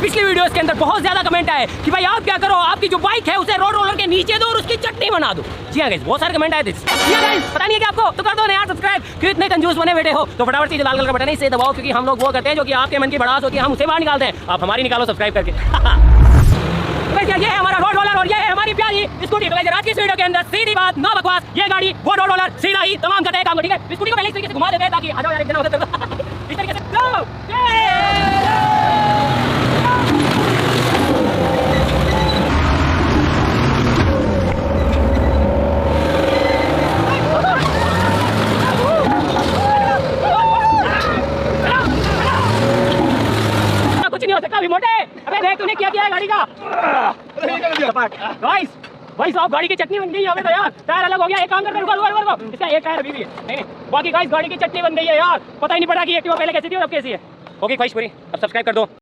पिछली वीडियोस के अंदर बहुत ज्यादा कमेंट आए कि भाई आप क्या करो, आपकी जो बाइक है उसे रोड रोलर के नीचे दो और उसकी चटनी बना दो। जी हाँ गाइस, बहुत सारे कमेंट आए थे। पता नहीं है कि आपको, तो कर दो ना यार सब्सक्राइब, क्यों इतने कंजूस बने बैठे हो। तो फटाफट से लाल कलर का बटन है इसे दबाओ, क्योंकि हम लोग वो करते हैं जो कि आपके मन की भड़ास होती है, हम उसे बाहर निकालते हैं। आप हमारी निकालो सब्सक्राइब करके। ये है हमारा रोड रोलर और ये है हमारी प्यारी स्कूटी। तो आज की इस वीडियो के अंदर सीधी बात, नो बकवास, ये गाड़ी वो रोड रोलर सीधा ही तमाम करते हैं काम को, ठीक है। स्कूटी को पहले इस तरीके से घुमा देते हैं ताकि आ जाओ यार, एक जन होता है इस तरीके से गो। कुछ नहीं हो सकता अभी मोटे। अबे देख तूने क्या किया है गाड़ी का। गाइस भाई साहब गाड़ी की चटनी बन गई है। अबे तो यार टायर अलग हो गया। एक काम करते रुको रुको, इसका एक टायर अभी भी है। नहीं बाकी गाइस गाड़ी की चटनी बन गई है यार। पता ही नहीं पड़ा कि एक्टिवा पहले कैसी थी और अब कैसी है। ओके ख्वाहिश पूरी, अब सब्सक्राइब कर दो।